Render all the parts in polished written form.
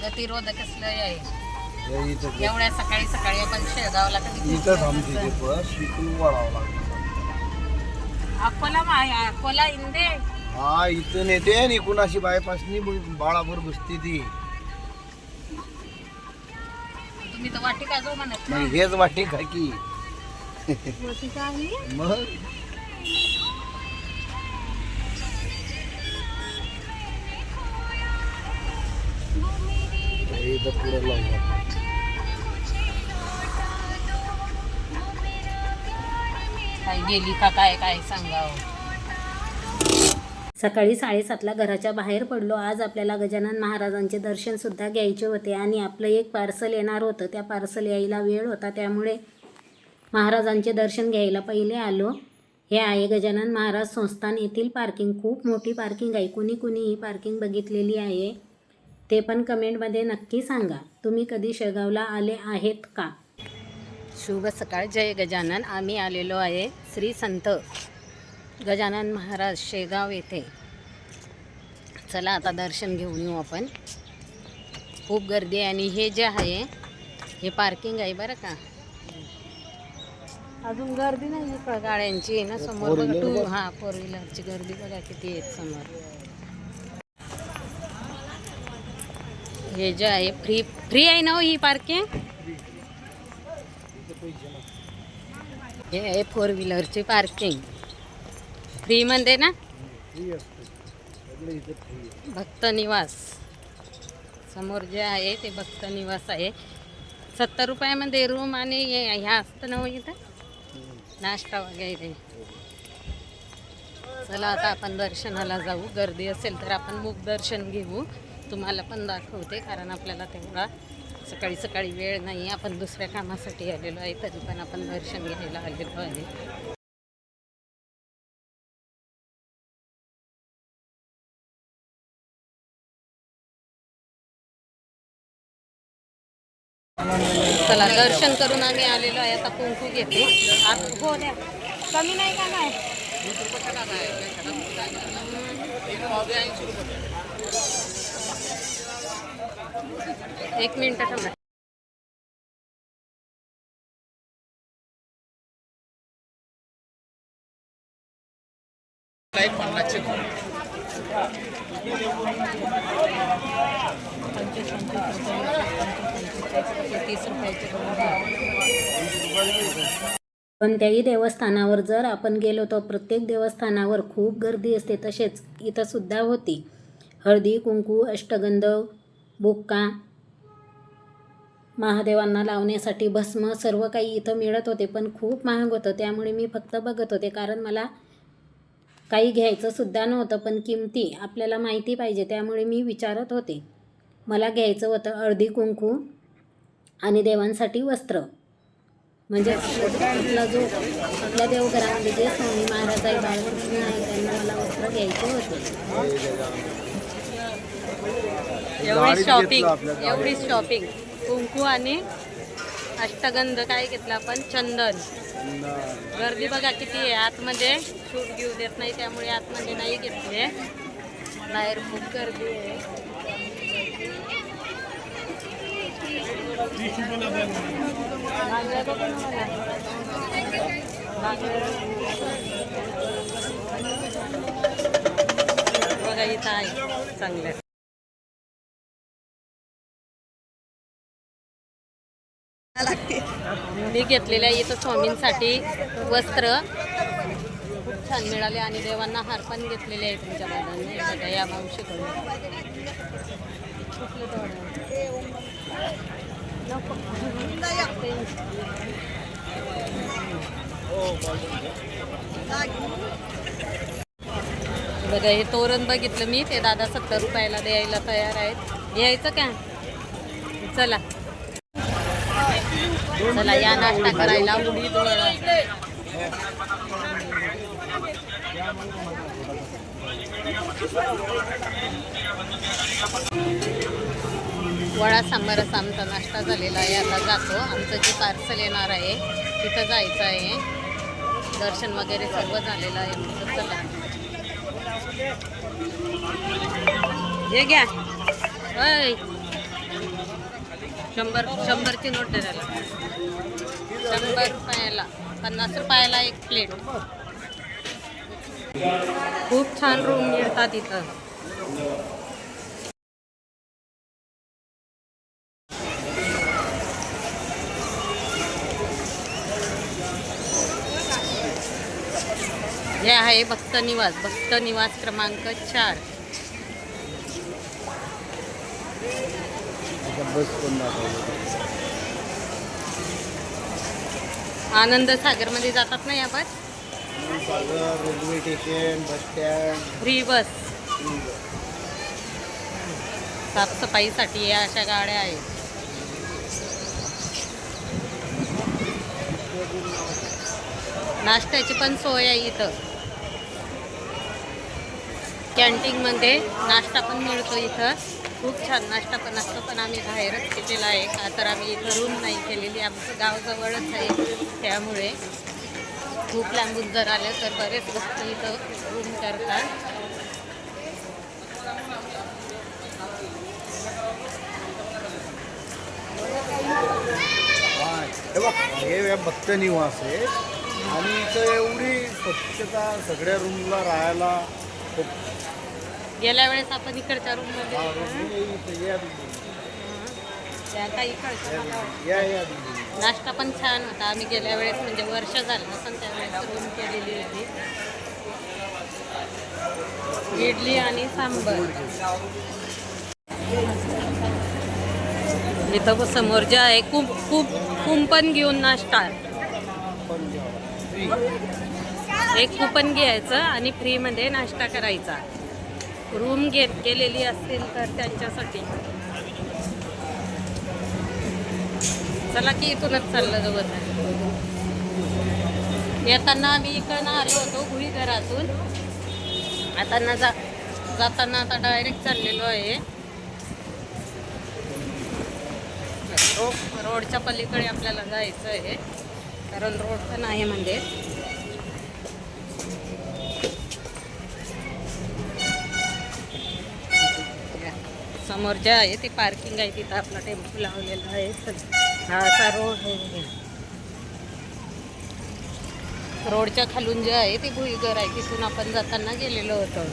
गतिरोधक कसलं आहे इथं एवढ्या सकाळी सकाळी आपण शेगावला कधी थांबते शिकून वाढावं लागतं. अकोला इंदे हा इथून येते आणि इकडून अशी बायपासनी बाळाभर बसते ती. तुम्ही तर वाटी का जो म्हणत मग हेच वाटे का की मग इथं पुढे लावू. काय गेली का काय काय सांगावं. सकाळी 7:30ला घराच्या बाहेर पडलो. आज आपल्याला गजानन महाराजांचे दर्शनसुद्धा घ्यायचे होते आणि आपलं एक पार्सल येणार होतं. त्या पार्सल यायला वेळ होता, त्यामुळे महाराजांचे दर्शन घ्यायला पहिले आलो. हे आहे गजानन महाराज संस्थान येथील पार्किंग. खूप मोठी पार्किंग आहे. कुणी ही पार्किंग बघितलेली आहे ते पण कमेंटमध्ये नक्की सांगा. तुम्ही कधी शेगावला आले आहेत का? शुभ सकाळ. जय गजानन. आम्ही आलेलो आहे श्री संत गजानन महाराज शेगाव येथे. चला आता दर्शन घेऊन येऊ आपण. खूप गर्दी आहे आणि हे जे आहे हे पार्किंग आहे बरं का. अजून गर्दी नाही इकडं गाड्यांची ना समोर बघा. फोर व्हीलरची गर्दी बघा किती आहे समोर. हे जे आहे फ्री आहे ना ही पार्किंग. हे आहे फोर व्हीलरची पार्किंग फ्री मध्ये ना. भक्त निवास समोर जे आहे ते भक्त निवास आहे. 70 रुपयामध्ये रूम आणि ह्या असतं ना इथं नाश्ता वगैरे. चला आता आपण दर्शनाला जाऊ. गर्दी असेल तर आपण मुख दर्शन घेऊ. तुम्हाला पण दाखवते कारण आपल्याला तेवढा सकाळी सकाळी वेळ नाही. आपण दुसऱ्या कामासाठी आलेलो आहे तरी पण आपण दर्शन घ्यायला आलेलो आहे. चला दर्शन करून आम्ही आलेलो आहे. आता कुंकू घेते. हो द्या. कमी नाही का नाही. एक मिनिट थांबा. कोणत्याही देवस्थानावर जर आपण गेलो तर प्रत्येक देवस्थानावर खूप गर्दी असते. तसेच इथं सुद्धा होती. हळदी कुंकू अष्टगंध बुक्का महादेवांना लावण्यासाठी भस्म सर्व काही इथं मिळत होते, पण खूप महाग होतं. त्यामुळे मी फक्त बघत होते कारण मला काही घ्यायचं सुद्धा नव्हतं. पण किमती आपल्याला माहिती पाहिजे त्यामुळे मी विचारत होते. मला घ्यायचं होतं हळदी कुंकू आणि देवांसाठी वस्त्र. म्हणजे आपला जो आपल्या देवघरामध्ये जे स्वामी महाराज आहे बाळकृष्ण आहे त्यांना मला वस्त्र घ्यायचे होते. एवढी शॉपिंग कुंकू आणि अष्टगंध काय घेतलं आपण चंदन. गर्दी बघा किती आहे. आतमध्ये शूट घेऊ देत नाही त्यामुळे आतमध्ये नाही घेतले. बाहेर खूप गर्दी आहे. बघा इथं आहे चांगलं. मी घेतलेलं आहे इथं स्वामींसाठी वस्त्र खूप छान मिळाले आणि देवांना हार पण घेतलेले आहे तुमच्या दादांनी. बघा या मावशीकडून. बघा हे तोरण बघितलं मी. ते दादा 70 रुपयाला द्यायला तयार आहेत. घ्यायचं का? चला चला या नाश्ता करायला. उडीद वडा सांबारचा आमचा नाश्ता झालेला आहे. आता जातो. आमचं जे पार्सल येणार आहे तिथं जायचं आहे. दर्शन वगैरे सर्व झालेलं आहे. आमचं चला हे घ्या. शंभरची नोट दे त्याला. 100 रुपयाला 50 रुपयाला एक प्लेट. खूप छान रूम मिळतात इथं. हे आहे भक्त निवास क्रमांक 4. बस पण दाखवली. आनंद सागर मध्ये जातात ना या bus. Sagar, railway station, bus stand, free bus. साफसफाईसाठी या अशा गाड्या आहेत. नाश्त्याची पण सोय आहे इथं. कॅन्टीनमध्ये नाश्ता पण मिळतो इथं. खूप छान नाश्ता पण असतो. पण आम्ही बाहेरच केलेला आहे का तर आम्ही इथं रूम नाही केलेली. आमचं गाव जवळच आहे त्यामुळे खूप लांबून जर आलं तर बरेच लोक इथं रूम करतात. हे बघ, हे भक्त निवास आहे आणि इथं एवढी स्वच्छता, सगळ्या रूमला राहायला खूप. गेल्या वेळेस आपण इकडच्या रूम मध्ये हा, room आहे इथं. या आता इकडच्या मला वाटतं. या नाश्ता पण छान होता. आम्ही गेल्या वेळेस म्हणजे वर्ष झालं असं त्यावेळेस रूम केलेली होती. इडली आणि सांबर. इथं समोर जे आहे कुंपण घेऊन नाश्ता. एक कुपन घ्यायचं आणि फ्रीमध्ये नाश्ता करायचा. रूम केलेली असेल तर त्यांच्यासाठी. चला की इथूनच चाललं जवळ. येताना आम्ही इकडनं आलो होतो भुईघरातून. जाताना आता डायरेक्ट चाललेलो आहे. रोडच्या पलीकडे आपल्याला जायचं आहे कारण रोड पण आहे म्हणजे. समोर जे आहे ते पार्किंग आहे. तिथं आपला टेम्पो लावलेला आहे. हा असा रोड आहे. रोडच्या खालून जे आहे ते भुईघर आहे. तिथून आपण जाताना गेलेलो होतो.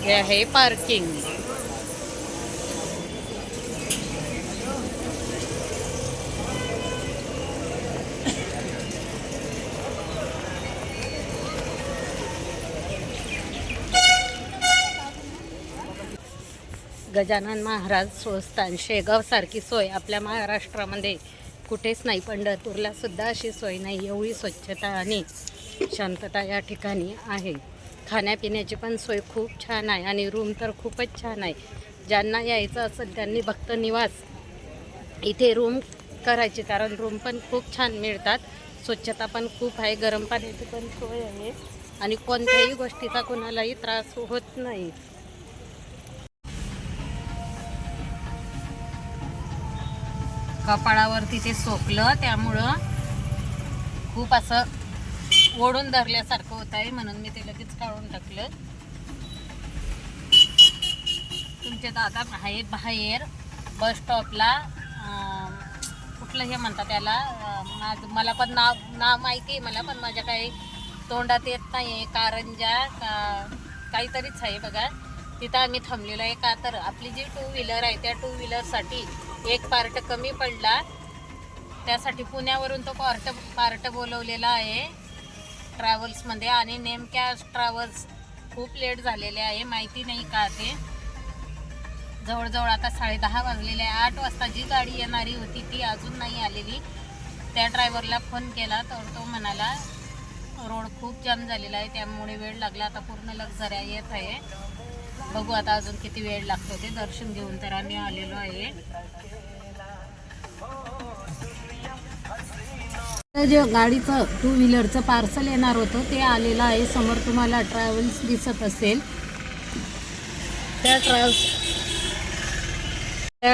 हे आहे पार्किंग. गजानन महाराज संस्थान शेगाव सारखी सोय आपल्या महाराष्ट्रामध्ये कुठेच नाही. पंढरपूरला सुद्धा अशी सोय नाही. एवढी स्वच्छता आणि शांतता या ठिकाणी आहे. खाण्यापिण्याची पण सोय खूप छान आहे आणि रूम तर खूपच छान आहे. ज्यांना यायचं असेल त्यांनी भक्त निवास इथे रूम करायची कारण रूम पण खूप छान मिळतात. स्वच्छता पण खूप आहे. गरम पाण्याची पण सोय आहे आणि कोणत्याही गोष्टीचा कोणालाही त्रास होत नाही. कपाळावरती ते सोकलं त्यामुळं खूप असं ओढून धरल्यासारखं होत आहे म्हणून मी ते लगेच काढून टाकलं. तुमचे दादा आहेत बाहेर बस स्टॉपला. कुठलं हे म्हणतात त्याला मला पण नाव माहिती आहे मला पण माझ्या काही तोंडात येत नाही आहे. कारंजा काहीतरीच आहे बघा. तिथं आम्ही थांबलेलो आहे का तर आपली जी 2 व्हीलर आहे त्या 2 व्हीलरसाठी एक पार्ट कमी पडला. त्यासाठी पुण्यावरून तो पार्ट बोलवलेला आहे ट्रॅव्हल्समध्ये आणि नेमक्या ट्रॅव्हल्स खूप लेट झालेले आहे. माहिती नाही का ते. जवळजवळ आता 10:30 वाजलेले आहे. 8 वाजता जी गाडी येणारी होती ती अजून नाही आलेली. त्या ड्रायव्हरला फोन केला तर तो म्हणाला रोड खूप जाम झालेला आहे त्यामुळे वेळ लागला. आता पूर्ण लक्झऱ्या येत आहे. बघू आता अजून किती वेळ लागतो ते. दर्शन घेऊन तर आम्ही आलेलो आहे. जे गाडीचं 2 व्हीलरचं पार्सल येणार होतं ते आलेलं आहे. समोर तुम्हाला ट्रॅव्हल्स दिसत असेल. त्या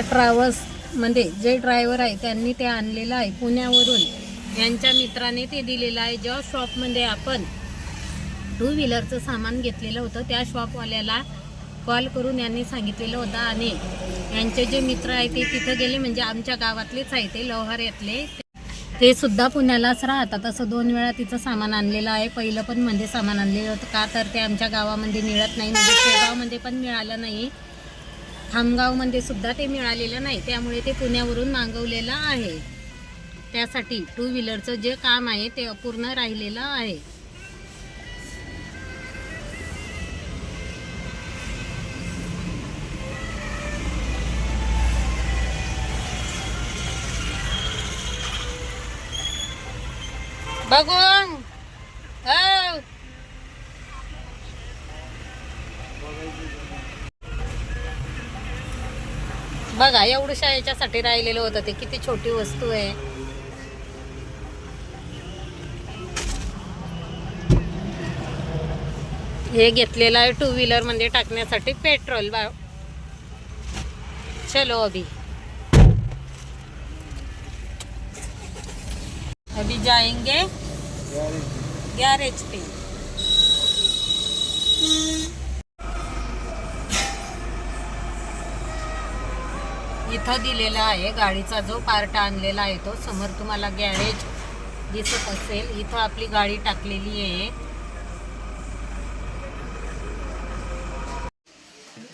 ट्रॅव्हल्समध्ये जे ड्रायव्हर आहे त्यांनी ते आणलेलं आहे पुण्यावरून. यांच्या मित्राने ते दिलेलं आहे. ज्या शॉपमध्ये आपण टू व्हीलरचं सामान घेतलेलं होतं त्या शॉपवाल्याला कॉल करून यांनी सांगितलेलं होतं आणि यांचे जे मित्र आहेत ते तिथं गेले, म्हणजे आमच्या गावातलेच आहे ते लोहाऱ्यातले, ते सुद्धा पुण्यालाच राहतात. असं 2 वेळा तिचं सामान आणलेलं आहे. पहिलं पण म्हणजे सामान आणलेलं होतं का तर ते आमच्या गावामध्ये मिळत नाही, म्हणजे शेगावमध्ये पण मिळालं नाही, खामगावमध्ये सुद्धा ते मिळालेलं नाही, त्यामुळे ते पुण्यावरून मागवलेलं आहे. त्यासाठी टू व्हीलरचं जे काम आहे ते अपूर्ण राहिलेलं आहे. बघून हो. बघा एवढ्या याच्यासाठी राहिलेलं होतं ते, किती छोटी वस्तू आहे. हे घेतलेलं आहे टू व्हीलर मध्ये टाकण्यासाठी पेट्रोल. चलो अभी जाएंगे गैरेज पे. इथं दिलेला आहे गाडीचा जो पार्ट आणलेला आहे तो. समोर तुम्हाला गॅरेज दिसत असेल. इथं आपली गाडी टाकलेली आहे.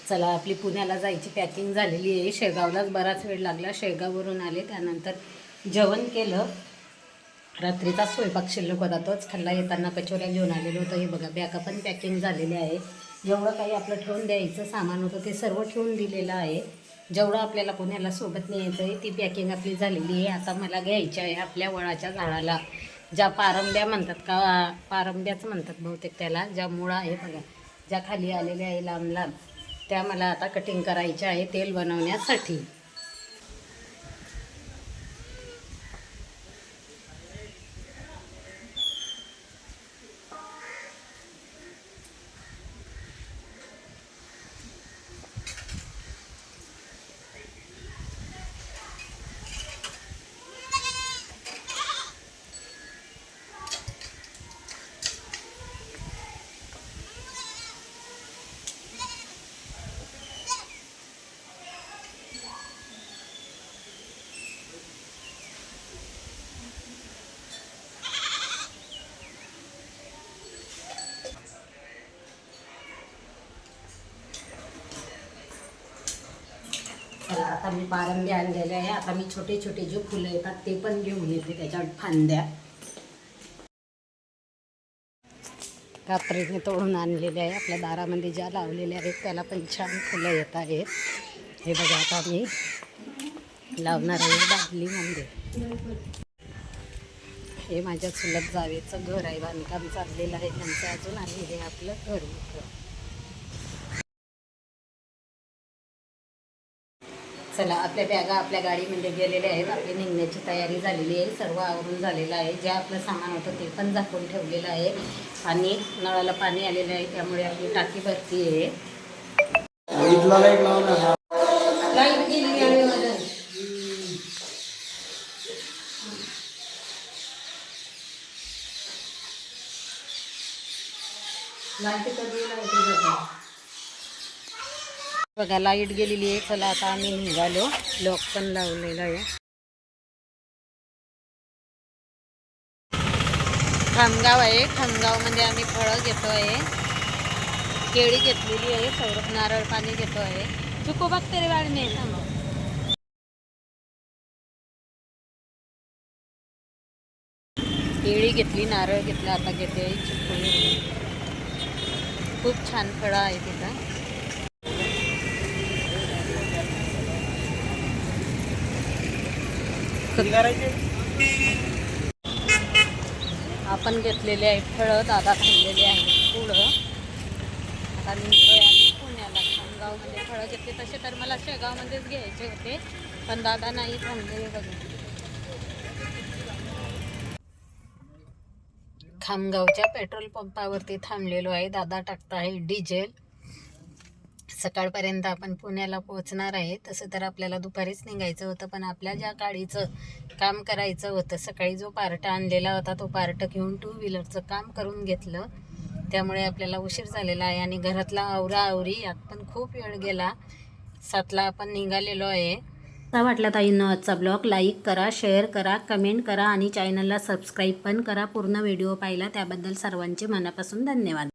चला आपली पुण्याला जायची पॅकिंग झालेली आहे. शेगावलाच बराच वेळ लागला. शेगाववरून आले, त्यानंतर जेवण केलं. रात्रीचा स्वयंपाक शिल्लक होता तोच खाल्ला. येताना कचोऱ्या घेऊन आलेलो होतो. हे बघा बॅगा पण पॅकिंग झालेली आहे. जेवढं काही आपलं ठेवून द्यायचं सामान होतं ते सर्व ठेवून दिलेलं आहे. जेवढं आपल्याला पुण्याला सोबत न्यायचं आहे ती पॅकिंग आपली झालेली आहे. आता मला घ्यायची आहे आपल्या वडाच्या झाडाला, ज्या पारंब्या म्हणतात का, पारंब्याच म्हणतात बहुतेक त्याला, ज्या मुळा आहे बघा, ज्या खाली आलेल्या आहे लांब लांब, त्या मला आता कटिंग करायच्या आहे तेल बनवण्यासाठी. आता मी पारंब्या आणलेल्या आहे. आता मी छोटे छोटे जे फुलं येतात ते पण घेऊन येते, त्याच्यावर फांद्या कात्रीने तोडून आणलेल्या आहे. आपल्या दारामध्ये ज्या लावलेल्या आहेत त्याला पण छान फुलं येत आहेत. हे बघा आता मी लावणार आहे बादलीमध्ये. हे माझ्या चुलत जावेचं घर आहे, बांधकाम चाललेलं आहे त्यांचं अजून, आणि हे आपलं घर. चला आपल्या बॅगा आपल्या गाडीमध्ये गेलेल्या आहेत. आपली निघण्याची तयारी झालेली आहे. सर्व आवरून झालेलं आहे. जे आपलं सामान होतं ते पण झाकून ठेवलेलं आहे. आणि नळाला पाणी आलेलं आहे त्यामुळे आपली टाकी भरती आहे. लाईट गेली आहे माझं. बघा लाईट गेलेली आहे. चला आता आम्ही निघालो. लॉक पण लावलेला आहे. खामगाव आहे. खामगावमध्ये आम्ही फळं घेतो आहे. केळी घेतलेली आहे, सौरभ नारळ पाणी घेतो आहे. चुको बघ तरी वाढणे थांबव. केळी घेतली, नारळ घेतला, आता घेते चिक्कू. खूप छान फळं आहे तिथं. आपण घेतलेले आहेत फळं. दादा खाल्लेले आहेत पुढं. आता निघतोय आम्ही पुण्याला. खामगावमध्ये फळं घेतले तसे तर मला शेगावमध्येच घ्यायचे होते, पण दादा नाही थांबले. बघा खामगावच्या पेट्रोल पंपावरती थांबलेलो आहे. दादा टाकता आहे डिझेल. सकाळपर्यंत आपण पुण्याला पोहोचणार आहे. तसं तर आपल्याला दुपारीच निघायचं होतं, पण आपल्या ज्या गाडीचं काम करायचं होतं, सकाळी जो पार्ट आणलेला होता तो पार्ट घेऊन टू व्हीलरचं काम करून घेतलं. त्यामुळे आपल्याला उशीर झालेला आहे आणि घरातला आवराआवरी यात पण खूप वेळ गेला. 7ला आपण निघालेलो आहे. कसा वाटला ताईंनो आजचा ब्लॉग? लाईक करा, शेअर करा, कमेंट करा आणि चॅनलला सबस्क्राईब पण करा. पूर्ण व्हिडिओ पाहिला त्याबद्दल सर्वांचे मनापासून धन्यवाद.